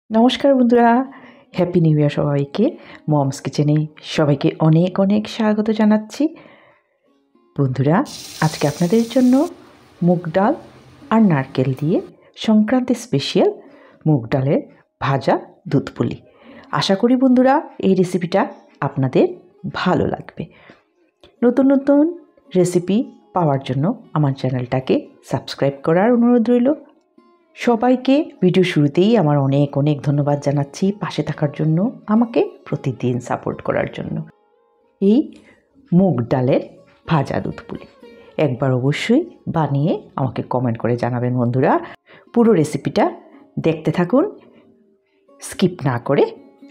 নমস্কার বন্ধুরা, happy new year সবাইকে। মমস কিচেনে সবাইকে অনেক অনেক স্বাগত জানাচ্ছি। বন্ধুরা, আজকে আপনাদের জন্য মুগ ডাল আর নারকেল দিয়ে সংক্রান্তি স্পেশাল মুগ ডালের ভাজা দুধ পুলি। আশা করি বন্ধুরা এই রেসিপিটা আপনাদের ভালো লাগবে। নতুন নতুন রেসিপি পাওয়ার জন্য আমার চ্যানেলটাকে সাবস্ক্রাইব করার অনুরোধ রইল। সবাইকে ভিডিও শুরুতেই আমার অনেক অনেক ধন্যবাদ জানাচ্ছি পাশে থাকার জন্য, আমাকে প্রতিদিন সাপোর্ট করার জন্য। এই মুগ ডালের ভাজা দুধ পুলি একবার অবশ্যই বানিয়ে আমাকে কমেন্ট করে জানাবেন বন্ধুরা। পুরো রেসিপিটা দেখতে থাকুন স্কিপ না করে।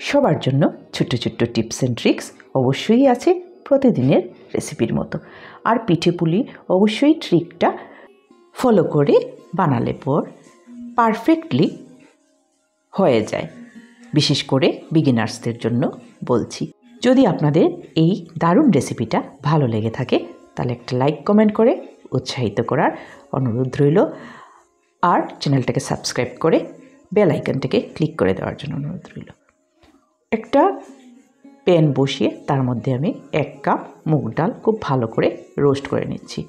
সবার জন্য ছোট্ট ছোট্ট টিপস অ্যান্ড ট্রিক্স অবশ্যই আছে প্রতিদিনের রেসিপির মতো। আর পিঠে পুলি অবশ্যই ট্রিকটা ফলো করে বানালে পর পারফেক্টলি হয়ে যায়। বিশেষ করে বিগিনার্সদের জন্য বলছি। যদি আপনাদের এই দারুণ রেসিপিটা ভালো লেগে থাকে তাহলে একটা লাইক কমেন্ট করে উৎসাহিত করার অনুরোধ রইল। আর চ্যানেলটাকে সাবস্ক্রাইব করে বেল আইকনটাকে ক্লিক করে দেওয়ার জন্য অনুরোধ রইল। একটা প্যান বসিয়ে তার মধ্যে আমি 1 কাপ মুগ ডাল খুব ভালো করে রোস্ট করে নিচ্ছি।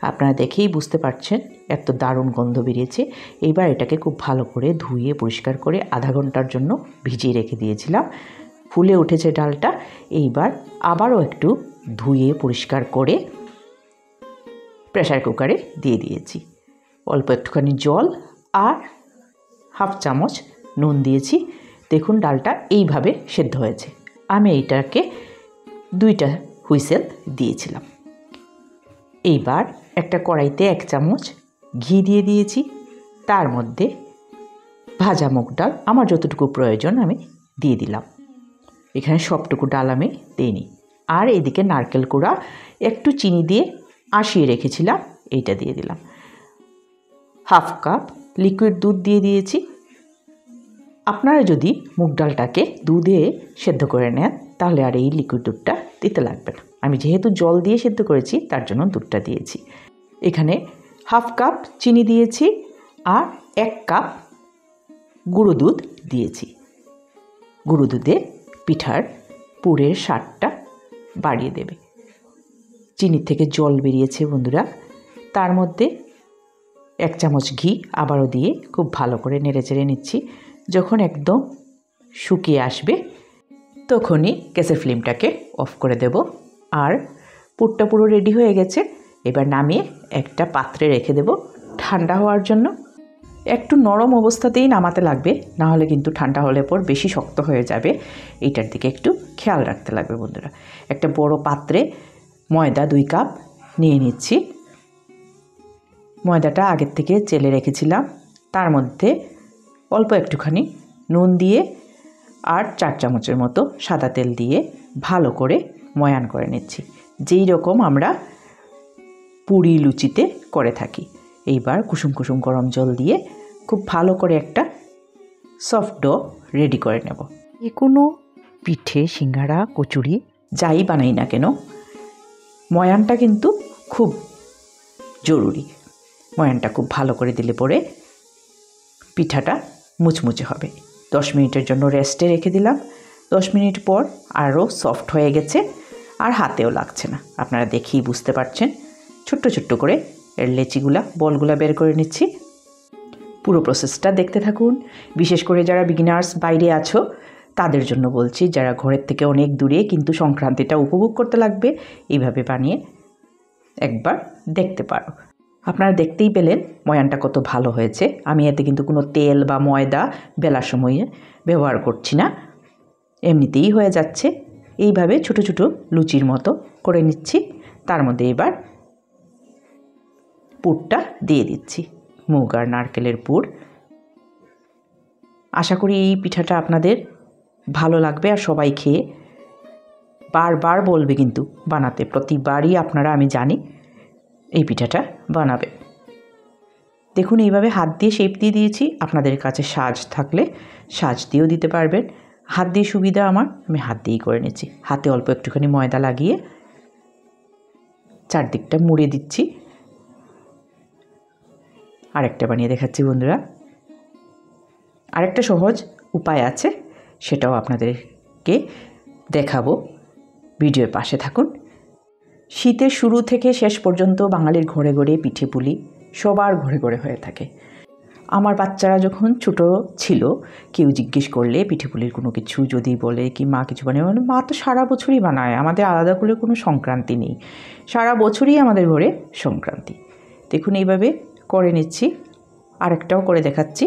আপনারা দেখেই বুঝতে পারছেন এত দারুণ গন্ধ বেরিয়েছে। এইবার এটাকে খুব ভালো করে ধুয়ে পরিষ্কার করে আধা ঘন্টার জন্য ভিজিয়ে রেখে দিয়েছিলাম। ফুলে উঠেছে ডালটা। এইবার আবারও একটু ধুয়ে পরিষ্কার করে প্রেসার কুকারে দিয়ে দিয়েছি। অল্প একটুখানি জল আর হাফ চামচ নুন দিয়েছি। দেখুন ডালটা এইভাবে সেদ্ধ হয়েছে। আমি এইটাকে 2টা হুইসেল দিয়েছিলাম। এইবার একটা কড়াইতে 1 চামচ ঘি দিয়ে দিয়েছি। তার মধ্যে ভাজা মুগ ডাল আমার যতটুকু প্রয়োজন আমি দিয়ে দিলাম। এখানে সবটুকু ডাল আমি দিইনি। আর এদিকে নারকেল কোড়া একটু চিনি দিয়ে আশিয়ে রেখেছিলাম, এইটা দিয়ে দিলাম। হাফ কাপ লিকুইড দুধ দিয়ে দিয়েছি। আপনারা যদি মুগ ডালটাকে দুধে সেদ্ধ করে নেন তাহলে আর এই লিকুইড দুধটা দিতে লাগবে না। আমি যেহেতু জল দিয়ে সেদ্ধ করেছি তার জন্য দুধটা দিয়েছি। এখানে হাফ কাপ চিনি দিয়েছি আর 1 কাপ গুঁড়ো দুধ দিয়েছি। গুঁড়ো দুধে পিঠার পুরের স্বাদটা বাড়িয়ে দেবে। চিনির থেকে জল বেরিয়েছে বন্ধুরা। তার মধ্যে 1 চামচ ঘি আবারও দিয়ে খুব ভালো করে নেড়ে চেড়ে নিচ্ছি। যখন একদম শুকিয়ে আসবে তখনই গ্যাসের ফ্লেমটাকে অফ করে দেব। আর পুরটা পুরো রেডি হয়ে গেছে। এবার নামিয়ে একটা পাত্রে রেখে দেব ঠান্ডা হওয়ার জন্য। একটু নরম অবস্থাতেই নামাতে লাগবে, না হলে কিন্তু ঠান্ডা হলে পর বেশি শক্ত হয়ে যাবে। এইটার দিকে একটু খেয়াল রাখতে লাগবে বন্ধুরা। একটা বড় পাত্রে ময়দা 2 কাপ নিয়ে নিচ্ছি। ময়দাটা আগের থেকে চেলে রেখেছিলাম। তার মধ্যে অল্প একটুখানি নুন দিয়ে আর 4 চামচের মতো সাদা তেল দিয়ে ভালো করে ময়ান করে নিচ্ছি, যেই রকম আমরা পুরি লুচিতে করে থাকি। এইবার কুসুম কুসুম গরম জল দিয়ে খুব ভালো করে একটা সফট ডো রেডি করে নেব। যে কোনো পিঠে, সিঙ্গারা, কচুরি যাই বানাই না কেন ময়ানটা কিন্তু খুব জরুরি। ময়ানটা খুব ভালো করে দিলে পরে পিঠাটা মুচমুচে হবে। 10 মিনিটের জন্য রেস্টে রেখে দিলাম। 10 মিনিট পর আরও সফট হয়ে গেছে আর হাতেও লাগছে না। আপনারা দেখেই বুঝতে পারছেন। ছোট্ট ছোট্ট করে এর লেচিগুলা বলগুলা বের করে নিচ্ছি। পুরো প্রসেসটা দেখতে থাকুন। বিশেষ করে যারা বিগিনার্স বাইরে আছো তাদের জন্য বলছি, যারা ঘরের থেকে অনেক দূরে কিন্তু সংক্রান্তিটা উপভোগ করতে লাগবে, এইভাবে বানিয়ে একবার দেখতে পারো। আপনারা দেখতেই পেলেন ময়ানটা কত ভালো হয়েছে। আমি এতে কিন্তু কোনো তেল বা ময়দা বেলার সময়ে ব্যবহার করছি না, এমনিতেই হয়ে যাচ্ছে। এইভাবে ছোট ছোট লুচির মতো করে নিচ্ছি। তার মধ্যে এবার পুরটা দিয়ে দিচ্ছি, মুগ আর নারকেলের পুর। আশা করি এই পিঠাটা আপনাদের ভালো লাগবে আর সবাই খেয়ে বারবার বলবে কিন্তু বানাতে। প্রতিবারই আপনারা, আমি জানি, এই পিঠাটা বানাবে। দেখুন এইভাবে হাত দিয়ে শেপ দিয়ে দিয়েছি। আপনাদের কাছে সাজ থাকলে সাজ দিয়েও দিতে পারবেন। হাত দিয়ে সুবিধা আমার, আমি হাত দিয়েই করে নিচ্ছি। হাতে অল্প একটুখানি ময়দা লাগিয়ে চারদিকটা মুড়ে দিচ্ছি। আরেকটা বানিয়ে দেখাচ্ছি বন্ধুরা। আরেকটা সহজ উপায় আছে, সেটাও আপনাদেরকে দেখাবো। ভিডিওর পাশে থাকুন। শীতের শুরু থেকে শেষ পর্যন্ত বাঙালির ঘরে ঘরে পিঠে পুলি সবার ঘরে ঘরে হয়ে থাকে। আমার বাচ্চারা যখন ছোট ছিল, কেউ জিজ্ঞেস করলে পিঠে পুলির কোনো কিছু যদি বলে কি মা কিছু বানায়, মানে মা তো সারা বছরই বানায়, আমাদের আলাদা করে কোনো সংক্রান্তি নেই, সারা বছরই আমাদের ঘরে সংক্রান্তি। দেখুন এইভাবে করে নিচ্ছি, আরেকটাও করে দেখাচ্ছি।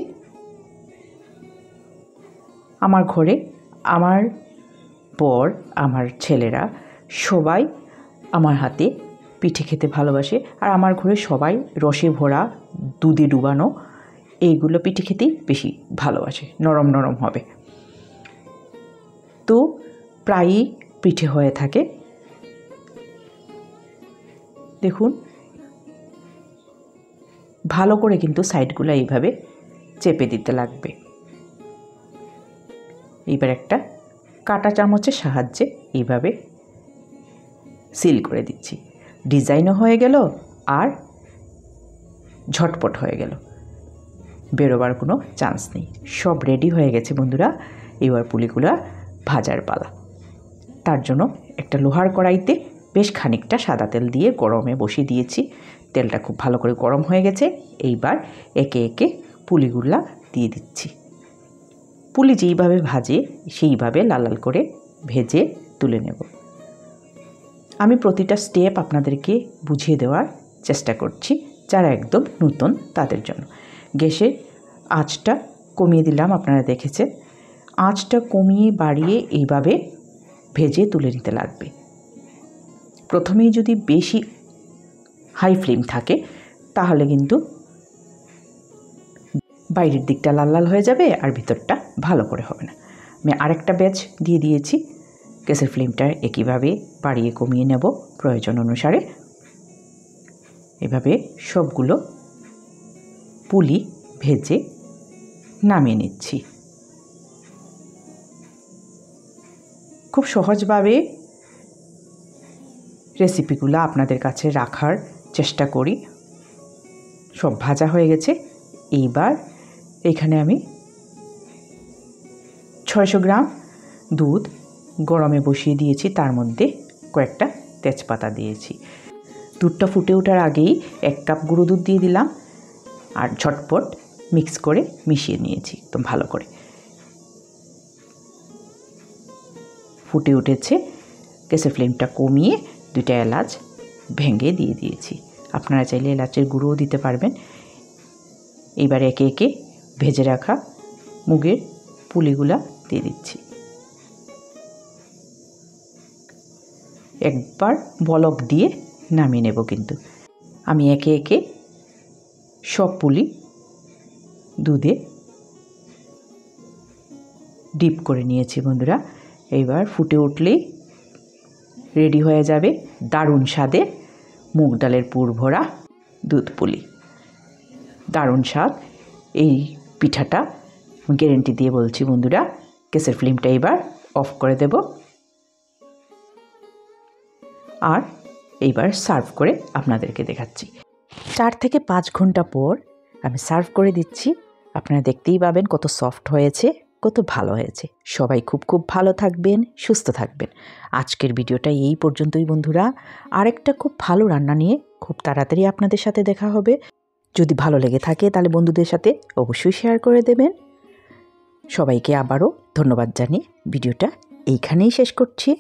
আমার ঘরে আমার বর, আমার ছেলেরা সবাই আমার হাতে পিঠে খেতে ভালোবাসে। আর আমার ঘরে সবাই রসে ভরা, দুধে ডুবানো এইগুলো পিঠে খেতেই বেশি ভালোবাসে, নরম নরম হবে। তো প্রায়ই পিঠে হয়ে থাকে। দেখুন ভালো করে কিন্তু সাইডগুলো এইভাবে চেপে দিতে লাগবে। এইবার একটা কাঁটা চামচের সাহায্যে এইভাবে সিল করে দিচ্ছি। ডিজাইনও হয়ে গেল আর ঝটপট হয়ে গেল, বেরোবার কোনো চান্স নেই। সব রেডি হয়ে গেছে বন্ধুরা। এবার পুলিগুলা ভাজার পালা। তার জন্য একটা লোহার কড়াইতে বেশ খানিকটা সাদা তেল দিয়ে গরমে বসিয়ে দিয়েছি। তেলটা খুব ভালো করে গরম হয়ে গেছে। এইবার একে একে পুলিগুলা দিয়ে দিচ্ছি। পুলি যেইভাবে ভাজে সেইভাবে লাল লাল করে ভেজে তুলে নেব। আমি প্রতিটা স্টেপ আপনাদেরকে বুঝিয়ে দেওয়ার চেষ্টা করছি, যারা একদম নতুন তাদের জন্য। গ্যাসের আঁচটা কমিয়ে দিলাম, আপনারা দেখেছেন। আঁচটা কমিয়ে বাড়িয়ে এইভাবে ভেজে তুলে নিতে লাগবে। প্রথমেই যদি বেশি হাই ফ্লেম থাকে তাহলে কিন্তু বাইরের দিকটা লাল লাল হয়ে যাবে আর ভিতরটা ভালো করে হবে না। আমি আরেকটা ব্যাচ দিয়ে দিয়েছি। গ্যাসের ফ্লেমটা একইভাবে বাড়িয়ে কমিয়ে নেব প্রয়োজন অনুসারে। এভাবে সবগুলো পুলি ভেজে নামিয়ে নিচ্ছি। খুব সহজভাবে রেসিপিগুলো আপনাদের কাছে রাখার চেষ্টা করি। সব ভাজা হয়ে গেছে। এইবার এখানে আমি 600 গ্রাম দুধ গরমে বসিয়ে দিয়েছি, তার মধ্যে কয়েকটা তেজপাতা দিয়েছি। দুধটা ফুটে ওঠার আগেই 1 কাপ গুঁড়ো দুধ দিয়ে দিলাম আর ঝটপট মিক্স করে মিশিয়ে নিয়েছি একদম ভালো করে। ফুটে উঠেছে। গ্যাসের ফ্লেমটা কমিয়ে 2টা এলাচ ভেঙে দিয়ে দিয়েছি। আপনারা চাইলে এলাচের গুঁড়োও দিতে পারবেন। এইবার একে একে ভেজে রাখা মুগের পুলিগুলা দিয়ে দিচ্ছি। একবার বলক দিয়ে নামিয়ে নেব। কিন্তু আমি একে একে সব পুলি দুধে ডিপ করে নিয়েছি বন্ধুরা। এইবার ফুটে উঠলেই রেডি হয়ে যাবে দারুণ স্বাদে মুগ ডালের পুর ভরা দুধ পুলি। দারুণ স্বাদ এই পিঠাটা, গ্যারেন্টি দিয়ে বলছি বন্ধুরা। গ্যাসের ফ্লেমটা এবার অফ করে দেব আর এইবার সার্ভ করে আপনাদেরকে দেখাচ্ছি। 4 থেকে 5 ঘন্টা পর আমি সার্ভ করে দিচ্ছি। আপনারা দেখতেই পাবেন কত সফট হয়েছে, কত ভালো হয়েছে। সবাই খুব খুব ভালো থাকবেন, সুস্থ থাকবেন। আজকের ভিডিওটা এই পর্যন্তই বন্ধুরা। আরেকটা খুব ভালো রান্না নিয়ে খুব তাড়াতাড়ি আপনাদের সাথে দেখা হবে। যদি ভালো লেগে থাকে তাহলে বন্ধুদের সাথে অবশ্যই শেয়ার করে দেবেন। সবাইকে আবারও ধন্যবাদ জানিয়ে ভিডিওটা এইখানেই শেষ করছি।